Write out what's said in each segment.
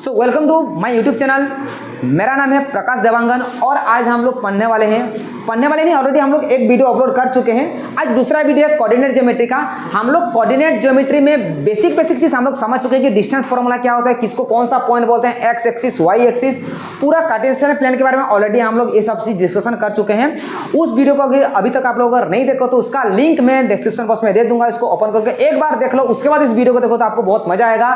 So welcome to my YouTube channel. मेरा नाम है प्रकाश देवांगन और आज हम लोग पढ़ने वाले नहीं, ऑलरेडी हम लोग एक वीडियो अपलोड कर चुके हैं। आज दूसरा वीडियो है कोऑर्डिनेट ज्योमेट्री का। हम लोग कोऑर्डिनेट ज्योमेट्री में बेसिक चीज़ हम लोग समझ चुके हैं कि डिस्टेंस फॉर्मूला क्या होता है, किसको कौन सा पॉइंट बोलते हैं, एक्स एक्सिस वाई एक्सिस, पूरा कार्टेशियन प्लेन के बारे में ऑलरेडी हम लोग ये सब चीज़ डिस्कशन कर चुके हैं। उस वीडियो को अभी तक आप लोग अगर नहीं देखो तो उसका लिंक मैं डिस्क्रिप्शन बॉक्स में दे दूंगा। इसको ओपन करके एक बार देख लो, उसके बाद इस वीडियो को देखो तो आपको बहुत मजा आएगा।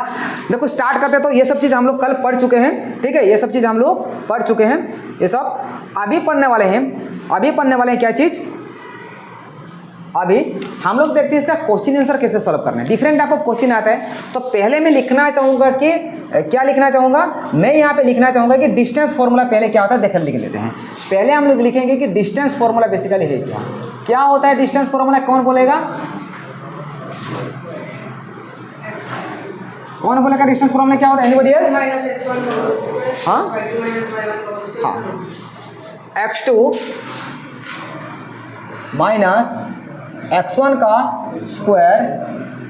देखो स्टार्ट करते तो ये सब चीज़ हम लोग कल पढ़ चुके हैं, ठीक है। ये सब चीज़ हम लोग पढ़ चुके हैं, ये सब अभी पढ़ने वाले हैं। क्या चीज़ अभी हम लोग देखते हैं इसका क्वेश्चन आंसर कैसे सॉल्व करना है। डिफरेंट टाइप ऑफ क्वेश्चन आता है। तो पहले मैं लिखना चाहूँगा कि क्या लिखना चाहूँगा, मैं यहाँ पे लिखना चाहूँगा कि डिस्टेंस फॉर्मूला पहले क्या होता है देख लिख लेते हैं। पहले हम लोग लिखेंगे कि डिस्टेंस फॉर्मूला बेसिकली है क्या होता है डिस्टेंस फॉर्मूला। कौन बोलेगा डिस्टेंस फॉर्मूला क्या होता है? Anybody else? हाँ, x2 माइनस x1 का square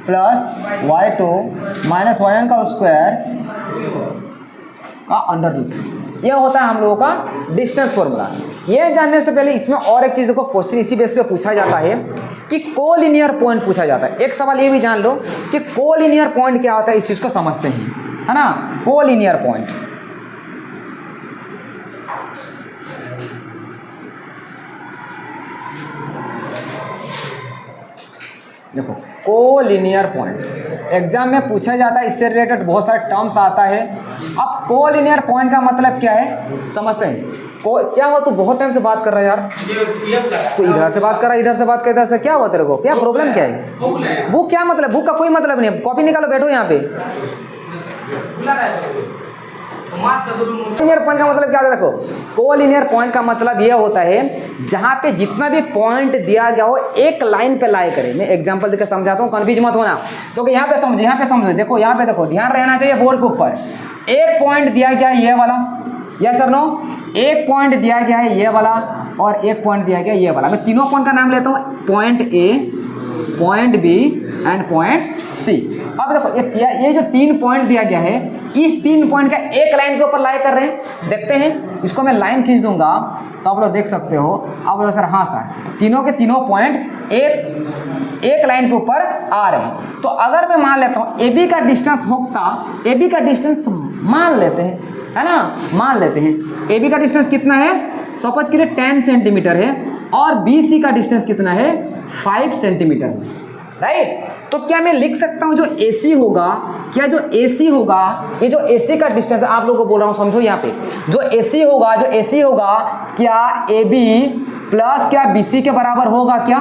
plus y2 minus y1 का स्क्वायर का अंडर रूट, यह होता है हम लोगों का डिस्टेंस फॉर्मूला। ये जानने से पहले इसमें और एक चीज़ देखो, क्वेश्चन इसी बेस पे पूछा जाता है कि कोलिनियर पॉइंट पूछा जाता है। एक सवाल ये भी जान लो कि कोलिनियर पॉइंट क्या होता है, इस चीज़ को समझते हैं, है ना। कोलिनियर पॉइंट, देखो कोलिनियर पॉइंट एग्जाम में पूछा जाता है, इससे रिलेटेड बहुत सारे टर्म्स आता है। अब कोलिनियर पॉइंट का मतलब क्या है समझते हैं। क्या हुआ, तू बहुत टाइम से बात कर रहा है यार, तू इधर से बात कर रहा है, इधर से बात कर, इधर से क्या हुआ तेरे को, क्या प्रॉब्लम क्या है? बुक क्या मतलब, बुक का कोई मतलब नहीं है, कॉपी निकालो, बैठो यहाँ पे। कोलिनियर पॉइंट का मतलब क्या होता है? देखो कोलिनियर पॉइंट का मतलब यह होता है जहां पे जितना भी पॉइंट दिया गया हो एक लाइन पे लाई करे। मैं एग्जांपल देकर समझाता हूँ, कन्फ्यूज मत होना। तो यहाँ पे समझो, देखो यहाँ पे देखो, ध्यान रहना चाहिए बोर्ड के ऊपर। एक पॉइंट दिया गया है ये वाला, यस और नो, एक पॉइंट दिया गया है ये वाला और एक पॉइंट दिया गया ये वाला। मैं तीनों पॉइंट का नाम लेता हूँ, point A, point B and point C. अब देखो ये जो 3 पॉइंट दिया गया है, इस 3 पॉइंट का एक लाइन के ऊपर लाई कर रहे हैं। देखते हैं, इसको मैं लाइन खींच दूंगा तो आप लोग देख सकते हो। आप लोग सर हाँ सर, तीनों के तीनों पॉइंट एक लाइन के ऊपर आ रहे हैं। तो अगर मैं मान लेता हूँ ए बी का डिस्टेंस होता, ए बी का डिस्टेंस मान लेते हैं, है ना, मान लेते हैं। ए बी का डिस्टेंस कितना है, सपोज के लिए 10 सेंटीमीटर है और बी सी का डिस्टेंस कितना है, 5 सेंटीमीटर है, राइट। तो क्या मैं लिख सकता हूँ जो AC होगा, क्या जो AC होगा, ये जो AC का डिस्टेंस आप लोगों को बोल रहा हूँ समझो यहाँ पे, जो AC होगा क्या AB प्लस क्या BC के बराबर होगा क्या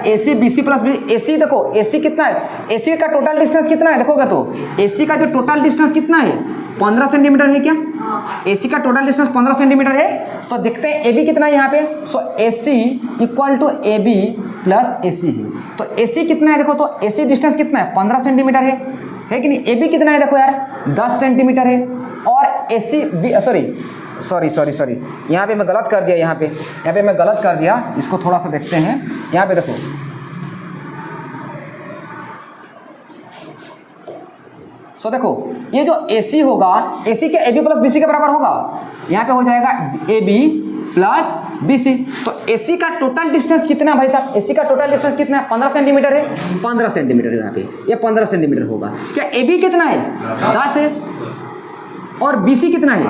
AC BC प्लस AC। देखो AC कितना है, AC का टोटल डिस्टेंस कितना है, देखोगे तो AC का जो टोटल डिस्टेंस कितना है 15 सेंटीमीटर है क्या। AC का टोटल डिस्टेंस 15 सेंटीमीटर है। तो देखते हैं AB कितना है यहाँ पे। So AC equal to AB plus AC है। तो AC कितना है, देखो तो AC डिस्टेंस कितना है 15 सेंटीमीटर है कि नहीं। AB कितना है देखो यार 10 सेंटीमीटर है। और AC सॉरी यहाँ पे मैं गलत कर दिया, इसको थोड़ा सा देखते हैं। यहाँ पे देखो, सो देखो ये जो AC होगा, AC के AB प्लस BC के बराबर होगा। यहाँ पे हो जाएगा AB प्लस BC। तो AC का टोटल डिस्टेंस कितना है भाई साहब, AC का टोटल डिस्टेंस कितना है 15 सेंटीमीटर है, 15 सेंटीमीटर है यहाँ पे, ये 15 सेंटीमीटर होगा। क्या AB कितना है 10 है और BC कितना है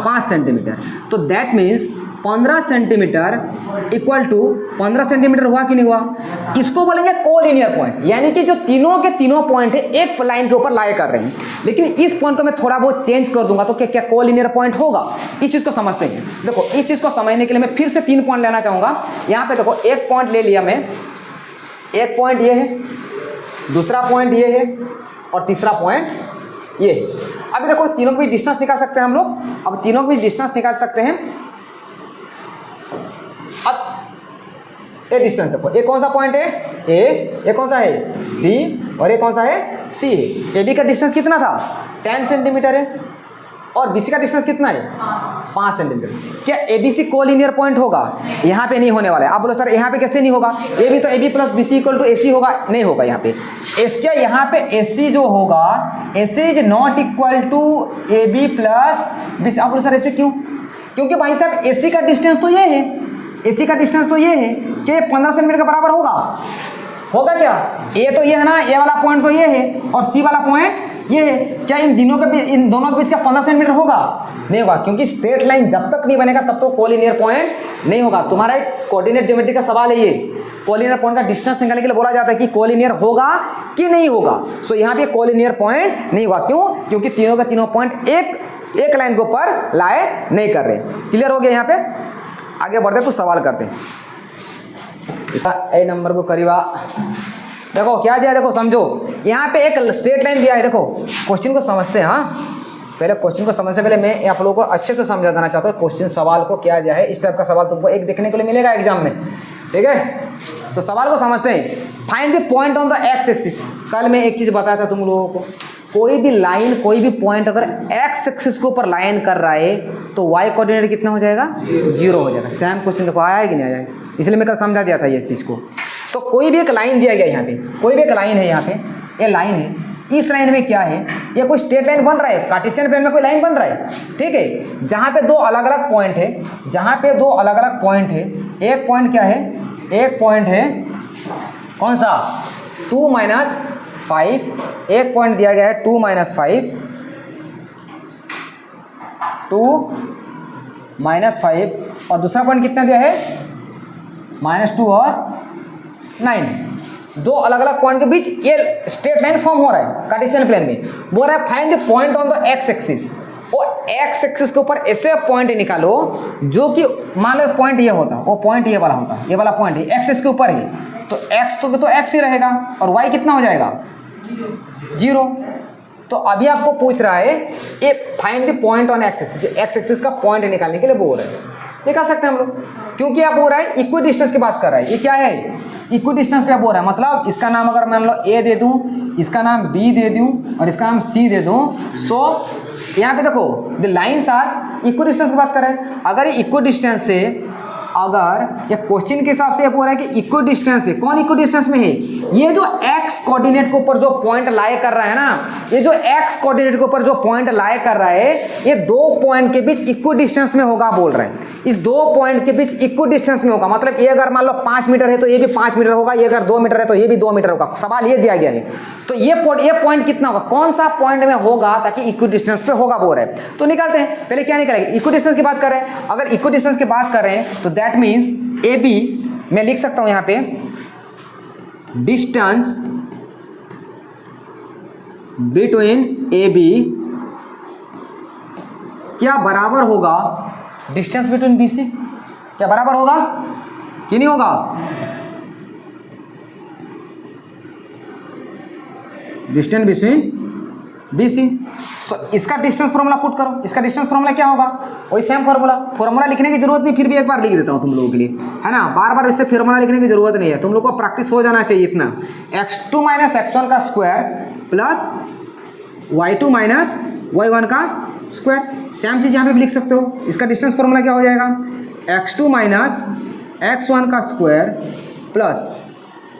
5 सेंटीमीटर। तो that means 15 centimetre equal to 15 centimetre हुआ कि नहीं हुआ। इसको बोलेंगे कोलिनियर पॉइंट, यानी कि जो तीनों के तीनों पॉइंट है एक लाइन के ऊपर लाई कर रहे हैं। लेकिन इस पॉइंट को मैं थोड़ा बहुत चेंज कर दूंगा तो क्या कोलिनियर पॉइंट होगा। इस चीज़ को समझते हैं। देखो इस चीज़ को समझने के लिए मैं फिर से 3 पॉइंट लेना चाहूँगा। यहाँ पे देखो एक पॉइंट ले लिया मैं, एक पॉइंट ये है, दूसरा पॉइंट ये है और तीसरा पॉइंट ये है। अभी देखो तीनों को भी डिस्टेंस निकाल सकते हैं हम लोग। अब तीनों को भी डिस्टेंस निकाल सकते हैं। अब ये डिस्टेंस देखो, ये कौन सा पॉइंट है A, ये कौन सा है B और ये कौन सा है C है। AB का डिस्टेंस कितना था 10 सेंटीमीटर है, और BC का डिस्टेंस कितना है 5 सेंटीमीटर। क्या ABC कोलिनियर पॉइंट होगा? यहाँ पे नहीं होने वाला है। आप बोलो सर यहाँ पे कैसे नहीं होगा? ये भी तो AB plus BC equal to AC होगा, नहीं होगा यहाँ पे। क्या यहाँ पे AC जो होगा, AC is not equal to AB plus BC। आप बोलो सर ऐसे क्यों? क्योंकि भाई साहब AC का डिस्टेंस तो ये है, AC का डिस्टेंस तो ये है कि 15 सेंटीमीटर के बराबर होगा क्या? ये तो ये है ना, ये वाला पॉइंट तो ये है और C वाला पॉइंट ये है। क्या इन दोनों के बीच का 15 सेंटीमीटर होगा? नहीं होगा, क्योंकि स्ट्रेट लाइन जब तक नहीं बनेगा तब तो कोलिनियर पॉइंट नहीं होगा। तुम्हारा एक कोऑर्डिनेट ज्योमेट्री का सवाल है ये, कोलिनियर पॉइंट का डिस्टेंस निकालने के लिए बोला जाता है कि कोलिनियर होगा कि नहीं होगा। सो यहाँ पे कोलिनियर पॉइंट नहीं होगा। क्यों? क्योंकि तीनों के तीनों पॉइंट एक लाइन के ऊपर लाए नहीं कर रहे। क्लियर हो गया? यहाँ पे आगे बढ़ते कुछ सवाल करते हैं। इसका ए नंबर को करीबा देखो क्या दिया, देखो समझो। यहाँ पे एक स्ट्रेट लाइन दिया है, देखो क्वेश्चन को समझते हैं। हाँ, पहले क्वेश्चन को समझने से पहले मैं आप लोगों को अच्छे से समझा देना चाहता हूँ क्वेश्चन सवाल को क्या दिया है। इस टाइप का सवाल तुमको एक देखने के लिए मिलेगा एग्जाम में, ठीक है? तो सवाल को समझते हैं। Find the point on the x axis. कल मैं एक चीज़ बताया था तुम लोगों को, कोई भी लाइन कोई भी पॉइंट अगर एक्स एक्सिस के ऊपर लाइन कर रहा है तो वाई कोऑर्डिनेट कितना हो जाएगा? 0 हो जाएगा। सेम क्वेश्चन देखो आया है कि नहीं आया है, इसलिए मैं कल समझा दिया था ये चीज़ को। तो कोई भी एक लाइन दिया गया यहाँ पे, कोई भी एक लाइन है, यहाँ पे ये लाइन है। इस लाइन में क्या है? ये कोई स्ट्रेट लाइन बन रहा है, कार्टेशियन प्लेन में कोई लाइन बन रहा है, ठीक है? जहाँ पे दो अलग अलग पॉइंट है, जहाँ पे दो अलग अलग पॉइंट है। एक पॉइंट क्या है? एक पॉइंट है कौन सा? 2 - 5। एक पॉइंट दिया गया है 2 - 5, 2 - 5 और दूसरा पॉइंट कितना दिया है? -2 और 9। दो अलग अलग पॉइंट के बीच ये स्ट्रेट लाइन फॉर्म हो रहा है कार्टेशियन प्लेन में। बोल रहा है find the point on the x axis. और एक्स एक्सिस के ऊपर ऐसे पॉइंट निकालो जो कि मान लो पॉइंट ये होता, वो पॉइंट ये वाला होता, ये वाला पॉइंट है एक्सिस के ऊपर ही, तो एक्स तो एक्स ही रहेगा और वाई कितना हो जाएगा? 0। तो अभी आपको पूछ रहा है ये find the point on x axis. X axis का पॉइंट निकालने के लिए बोल रहे हैं, निकाल सकते हैं हम लोग, क्योंकि आप बोल रहा है इक्वी डिस्टेंस की बात कर रहा है। ये क्या है? इक्वी डिस्टेंस पे आप बोल रहा है, मतलब इसका नाम अगर मान लो ए दे दूं, इसका नाम बी दे दूं और इसका नाम सी दे दूं। सो यहाँ पे देखो the lines are equidistance की बात कर रहे हैं। अगर ये इक्वी डिस्टेंस से, अगर ये क्वेश्चन के हिसाब से ये बोल रहा है कि इक्वी डिस्टेंस है, कौन इक्वी डिस्टेंस में है? ये जो एक्स कोऑर्डिनेट के ऊपर जो पॉइंट लाए कर रहा है ना, ये जो एक्स कोऑर्डिनेट के ऊपर जो पॉइंट लाए कर रहा है, ये दो पॉइंट के बीच इक्वी डिस्टेंस में होगा बोल रहे हैं। इस दो पॉइंट के बीच इक्वी डिस्टेंस में होगा, मतलब ये अगर मान लो 5 मीटर है तो ये भी 5 मीटर होगा, ये अगर 2 मीटर है तो ये भी 2 मीटर होगा। सवाल ये दिया गया है, तो ये पॉइंट कितना होगा, कौन सा पॉइंट में होगा ताकि इक्वी डिस्टेंस पे होगा बोल रहे हैं। तो निकालते हैं, पहले क्या निकालेंगे? इक्वी डिस्टेंस की बात कर रहे हैं। अगर इक्वी डिस्टेंस की बात कर रहे हैं तो दैट मीन्स ए बी, मैं लिख सकता हूं यहां पे डिस्टेंस बिटवीन ए बी क्या बराबर होगा डिस्टेंस बिटवीन बी सी? क्या बराबर होगा कि नहीं होगा? Distance between B C. So इसका डिस्टेंस फॉर्मूला पुट करो। इसका डिस्टेंस फॉर्मूला क्या होगा? वही सेम फॉर्मूला लिखने की जरूरत नहीं, फिर भी एक बार लिख देता हूं तुम लोगों के लिए, है ना? बार बार इससे फॉर्मूला लिखने की जरूरत नहीं है, तुम लोगों को प्रैक्टिस हो जाना चाहिए इतना। x2 - x1 का स्क्वायर प्लस y2 - y1 का स्क्वायर। सेम चीज यहाँ पे भी लिख सकते हो। इसका डिस्टेंस फॉर्मूला क्या हो जाएगा? x2 - x1 का स्क्वायर प्लस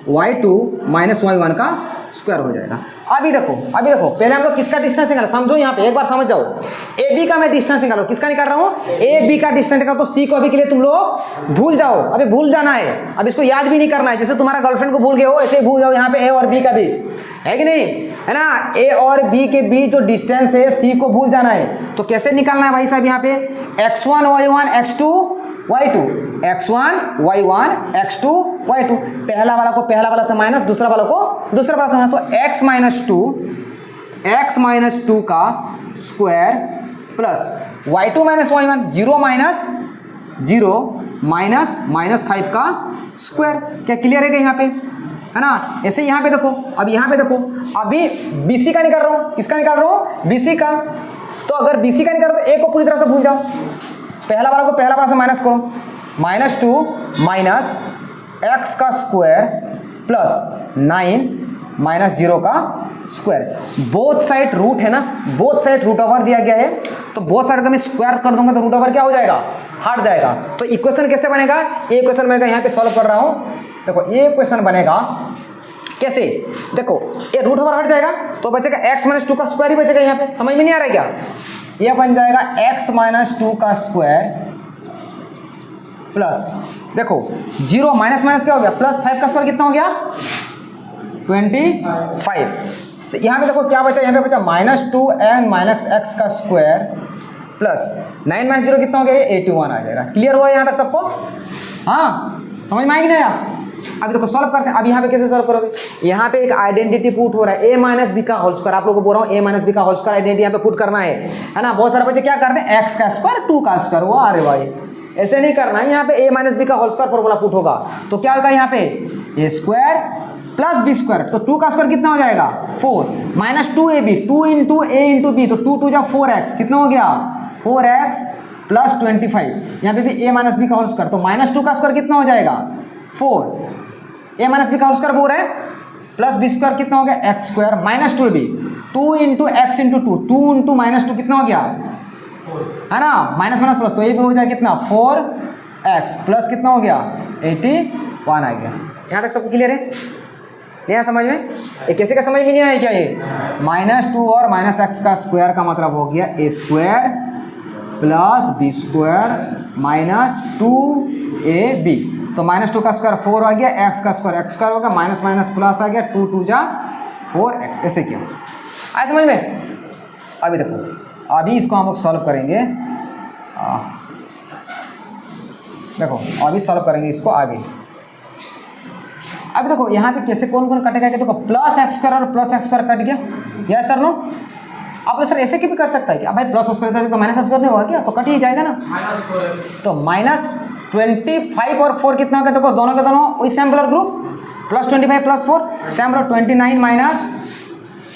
y2 - y1 का स्क्वायर हो जाएगा। अभी देखो पहले हम लोग किसका डिस्टेंस निकालो, समझो यहाँ पे एक बार समझ जाओ। ए बी का मैं डिस्टेंस निकालो, किसका निकाल रहा हूँ? ए बी का डिस्टेंस निकालो। तो सी को अभी के लिए तुम लोग भूल जाओ, अभी भूल जाना है, अब इसको याद भी नहीं करना है। जैसे तुम्हारा गर्लफ्रेंड को भूल गए हो ऐसे ही भूल जाओ। यहाँ पे ए और बी का बीच है कि नहीं, है ना? ए और बी के बीच जो डिस्टेंस है सी को भूल जाना है। तो कैसे निकालना है भाई साहब? यहाँ पे x1 y1 x2 y2, x1 y1 x2 y2, पहला वाला को पहला वाला से माइनस, दूसरा वाला को दूसरा वाला से माइनस। तो x - 2 का स्क्वायर प्लस y2 - y1, 0 - 0 -5 का स्क्वायर। क्या क्लियर है क्या यहाँ पे, है ना? ऐसे यहाँ पे देखो, अब यहाँ पे देखो, अभी BC का निकाल रहा हूँ। किसका निकाल रहा हूँ? BC का। तो अगर BC का निकाल रहा हूँ तो A को पूरी तरह से भूल जाओ, पहला वाला को पहला वाला से माइनस करो। -2 - x का स्क्वायर प्लस 9 - 0 का स्क्वायर। बोथ साइड रूट है ना, बोथ साइड रूट ओवर दिया गया है, तो बोथ साइड का मैं स्क्वायर कर दूंगा तो रूट ओवर क्या हो जाएगा, हट जाएगा। तो इक्वेशन कैसे बनेगा, ये इक्वेशन बनेगा, यहाँ पे सॉल्व कर रहा हूँ। देखो ये इक्वेशन बनेगा कैसे, देखो ये रूट ओवर हट जाएगा तो बचेगा x माइनस 2 का स्क्वायर ही बचेगा। यहाँ पे समझ में नहीं आ रहा है क्या, ये बन जाएगा x माइनस 2 का स्क्वायर प्लस, देखो 0 माइनस माइनस क्या हो गया, प्लस 5 का स्क्वायर कितना हो गया 25। यहाँ पे देखो क्या बचा, यहाँ पे बचा -2n माइनस x का स्क्वायर प्लस 9 माइनस 0 कितना हो गया, 81 आ जाएगा। क्लियर हुआ यहाँ तक सबको, हाँ समझ में आएगी नहीं आप। अभी देखो सॉल्व करते हैं। अब यहाँ पे कैसे सॉल्व करोगे, यहाँ पे एक आइडेंटिटी पुट हो रहा है a माइनस बी का होल स्क्वायर, आप लोगों को बोल रहा हूँ a माइनस बी का होल स्क्वायर आइडेंटिटी यहाँ पे पुट करना है ना। बहुत सारे बच्चे क्या करते हैं, x का स्क्वायर 2 का स्क्वायर, वो अरे भाई ऐसे नहीं करना है। यहाँ पे a माइनस बी का होल स्क्वायर फॉर्मूला पुट होगा तो क्या होगा, यहाँ पे a square plus b square, तो 2 का स्क्वायर कितना हो जाएगा 4 minus 2ab, 2 into a into b, तो 2 2 जा 4x, कितना हो गया 4x प्लस 25। यहाँ पे भी a माइनस बी का होल स्क्वायर, तो -2 का स्क्वायर कितना हो जाएगा 4, a माइनस बी का होल स्क्वायर बोल रहे हैं प्लस बी स्क्वायर कितना हो गया x square minus 2ab, 2 into x into 2, 2 into -2 कितना हो गया है ना, माइनस माइनस प्लस, तो ये भी हो जाएगा कितना 4x प्लस कितना हो गया 81 आ गया। यहाँ तक सबको क्लियर है, नहीं आया समझ में, ये कैसे का समझ में नहीं आया क्या, ये -2 और -x का स्क्वायर का मतलब हो गया a square plus b square minus 2ab, तो -2 का स्क्वायर 4 आ गया, x का स्क्वायर x स्क्वायर होगा, माइनस माइनस प्लस आ गया, 2 2 जा 4x, ऐसे क्यों आया समझ में। अभी देखो, अभी इसको हम लोग सॉल्व करेंगे, देखो अभी सॉल्व करेंगे इसको आगे। अभी देखो यहाँ पे कैसे कौन कौन कटेगा, देखो प्लस एक्स स्क्वायर और प्लस एक्स स्क्वायर कट गया, यस सर नो। आप सर ऐसे की भी कर सकता है कि भाई प्लस स्क्वायर तो माइनस स्क्वायर नहीं होगा क्या, तो कट ही जाएगा ना। तो -25 और 4 कितना होगा, देखो दोनों के दोनों वही same blood group, +25 + 4 same blood 29 minus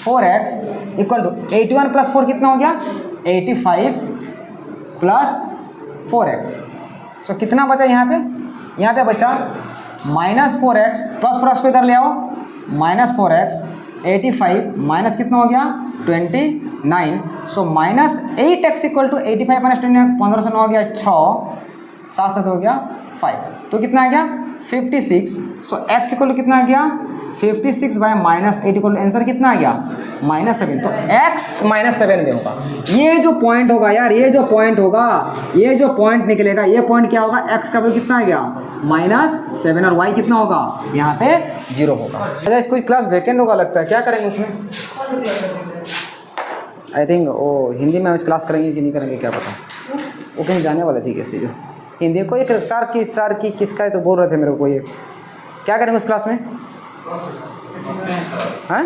4x equal to 81 + 4 कितना हो गया 85 प्लस 4x। सो कितना बचा यहाँ पे बचा -4x प्लस को इधर ले आओ, -4x 85 माइनस कितना हो गया 29, सो -8x इक्वल टू 85 माइनस 29, 15 से 9 हो गया 6, 7 से 2 हो गया 5, तो कितना आ गया 56। सो x इक्वल टू कितना आ गया 56 बाय -8 इक्वल टू आंसर कितना आ गया -7, तो x -7 में होगा। ये जो पॉइंट होगा यार, ये जो पॉइंट होगा, ये जो पॉइंट निकलेगा, ये पॉइंट क्या होगा, x का वैल्यू कितना आ गया -7 और y कितना होगा यहाँ पे 0 होगा। अच्छा कोई क्लास वैकेंट होगा लगता है, क्या करेंगे उसमें, आई थिंक वो हिंदी में क्लास करेंगे कि नहीं करेंगे क्या पता, वो कहीं जाने वाले थे कैसे, जो हिंदी को एक सर की किसका है तो बोल रहे थे मेरे को, ये क्या करेंगे उस क्लास में, हाँ